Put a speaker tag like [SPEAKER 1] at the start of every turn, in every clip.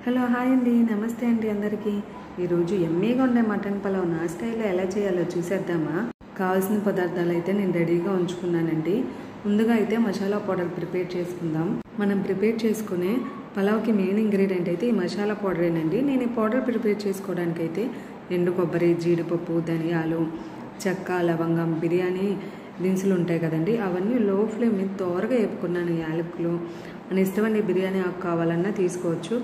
[SPEAKER 1] Hello hi అండి, నమస్తే అండి అందరికీ. ఈరోజు ఎమ్మీగా ఉండే మటన్ పలావ్ నా స్టైల్లో ఎలా చేయాలో చూసేద్దామా. కావాల్సిన పదార్థాలు అయితే నేను రెడీగా ఉంచుకున్నానండి. ముందుగా అయితే మసాలా పౌడర్ ప్రిపేర్ చేసుకుందాం. మనం ప్రిపేర్ చేసుకునే పలావ్కి మెయిన్ ఇంగ్రీడియంట్ అయితే ఈ మసాలా పౌడరేనండి. నేను ఈ పౌడర్ ప్రిపేర్ చేసుకోవడానికి అయితే ఎండు కొబ్బరి, జీడిపప్పు, ధనియాలు, చెక్క, లవంగం, బిర్యానీ దినుసులు ఉంటాయి కదండి, అవన్నీ లో ఫ్లేమ్ మీద త్వరగా వేపుకున్నాను. యాలకులు మన ఇష్టమండి, బిర్యానీ ఆకు కావాలన్నా తీసుకోవచ్చు.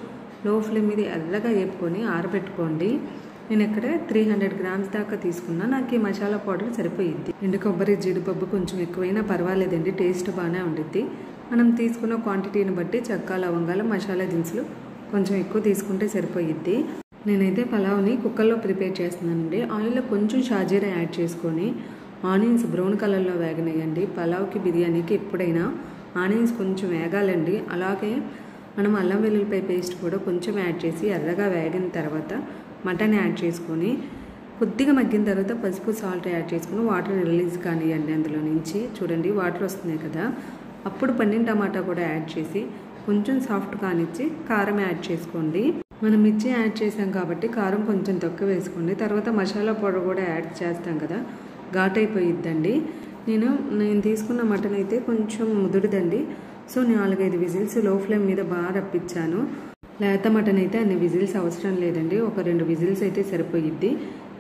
[SPEAKER 1] లో ఫ్లేమ్ మీద ఎర్రగా వేపుకొని ఆరబెట్టుకోండి. నేను ఇక్కడ 300 గ్రామ్స్ దాకా తీసుకున్నా. నాకు ఈ మసాలా పౌడర్ సరిపోయిద్ది. ఎండు కొబ్బరి, జీడిపప్పు కొంచెం ఎక్కువైనా పర్వాలేదండి, టేస్ట్ బాగానే ఉండిద్ది. మనం తీసుకున్న క్వాంటిటీని బట్టి చెక్క, లవంగాలు, మసాలా దినుసులు కొంచెం ఎక్కువ తీసుకుంటే సరిపోయిద్ది. నేనైతే పలావ్ని కుక్కర్లో ప్రిపేర్ చేస్తున్నానండి. ఆయిల్లో కొంచెం షాజీరా యాడ్ చేసుకొని ఆనియన్స్ బ్రౌన్ కలర్లో వేగనేయండి. పలావ్కి, బిర్యానీకి ఎప్పుడైనా ఆనియన్స్ కొంచెం వేగాలండి. అలాగే మనం అల్లం వెల్లుల్లిపాయ పేస్ట్ కూడా కొంచెం యాడ్ చేసి ఎర్రగా వేగిన తర్వాత మటన్ యాడ్ చేసుకొని కొద్దిగా మగ్గిన తర్వాత పసుపు, సాల్ట్ యాడ్ చేసుకుని వాటర్ రిలీజ్ కానివ్వండి. అందులో నుంచి చూడండి వాటర్ వస్తున్నాయి కదా, అప్పుడు పండిన టమాటా కూడా యాడ్ చేసి కొంచెం సాఫ్ట్ కానిచ్చి కారం యాడ్ చేసుకోండి. మనం మిర్చి యాడ్ చేసాం కాబట్టి కారం కొంచెం తక్కువ వేసుకోండి. తర్వాత మసాలా పౌడర్ కూడా యాడ్ చేస్తాం కదా, ఘాట్ అయిపోయిద్దండి. నేను తీసుకున్న మటన్ అయితే కొంచెం ముదురుదండి. సో 4-5 విజిల్స్ లో ఫ్లేమ్ మీద బాగా రప్పించాను. లేత మటన్ అయితే అన్ని విజిల్స్ అవసరం లేదండి, ఒక 2 విజిల్స్ అయితే సరిపోయిద్ది.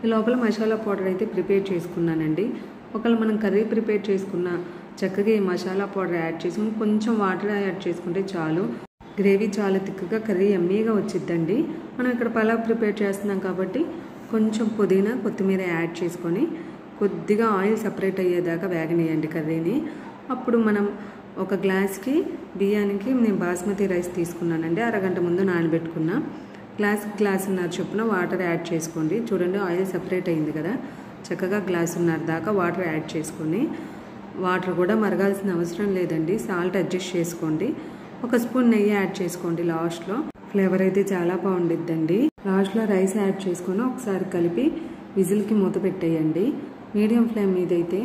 [SPEAKER 1] ఈ లోపల మసాలా పౌడర్ అయితే ప్రిపేర్ చేసుకున్నానండి. ఒకవేళ మనం కర్రీ ప్రిపేర్ చేసుకున్న చక్కగా ఈ మసాలా పౌడర్ యాడ్ చేసుకుని కొంచెం వాటర్ యాడ్ చేసుకుంటే చాలు. గ్రేవీ చాలా తిక్కుగా కర్రీ ఎమ్మీగా వచ్చిద్దండి. మనం ఇక్కడ పలావ్ ప్రిపేర్ చేస్తున్నాం కాబట్టి కొంచెం పుదీనా, కొత్తిమీర యాడ్ చేసుకొని కొద్దిగా ఆయిల్ సపరేట్ అయ్యేదాకా వేగనీయండి కర్రీని. అప్పుడు మనం ఒక గ్లాస్కి బియ్యానికి నేను బాస్మతి రైస్ తీసుకున్నానండి. అరగంట ముందు నానబెట్టుకున్నా. గ్లాసున్నర చొప్పున వాటర్ యాడ్ చేసుకోండి. చూడండి ఆయిల్ సపరేట్ అయింది కదా, చక్కగా గ్లాసున్నర దాకా వాటర్ యాడ్ చేసుకొని, వాటర్ కూడా మరగాల్సిన అవసరం లేదండి. సాల్ట్ అడ్జస్ట్ చేసుకోండి. ఒక స్పూన్ నెయ్యి యాడ్ చేసుకోండి లాస్ట్లో. ఫ్లేవర్ అయితే చాలా బాగుండిద్దండి. లాస్ట్లో రైస్ యాడ్ చేసుకొని ఒకసారి కలిపి విజిల్కి మూత పెట్టేయండి. మీడియం ఫ్లేమ్ మీద అయితే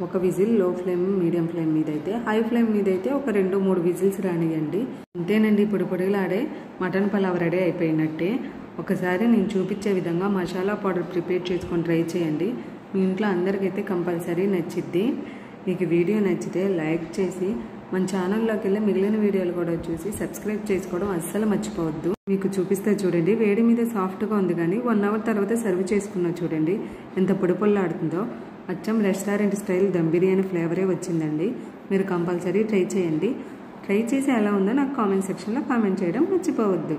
[SPEAKER 1] ఒక విజిల్, లో ఫ్లేమ్ మీడియం ఫ్లేమ్ మీద అయితే, హై ఫ్లేమ్ మీద అయితే ఒక 2-3 విజిల్స్ రానియండి. అంతేనండి, పొడిలాడే మటన్ పలావ్ రెడీ అయిపోయినట్టే. ఒకసారి నేను చూపించే విధంగా మసాలా పౌడర్ ప్రిపేర్ చేసుకొని ట్రై చేయండి. మీ ఇంట్లో అందరికైతే కంపల్సరీ నచ్చిద్ది. మీకు వీడియో నచ్చితే లైక్ చేసి మన ఛానల్లోకి వెళ్ళి మిగిలిన వీడియోలు కూడా చూసి సబ్స్క్రైబ్ చేసుకోవడం అస్సలు మర్చిపోవద్దు. మీకు చూపిస్తే చూడండి, వేడి మీద సాఫ్ట్గా ఉంది కానీ 1 అవర్ తర్వాత సర్వ్ చేసుకున్నా చూడండి ఎంత పొడిలాడుతుందో. అచ్చం రెస్టారెంట్ స్టైల్ దమ్ బిర్యానీ ఫ్లేవరే వచ్చిందండి. మీరు కంపల్సరీ ట్రై చేయండి. ట్రై చేసి ఎలా ఉందో నాకు కామెంట్ సెక్షన్లో కామెంట్ చేయడం మర్చిపోవద్దు.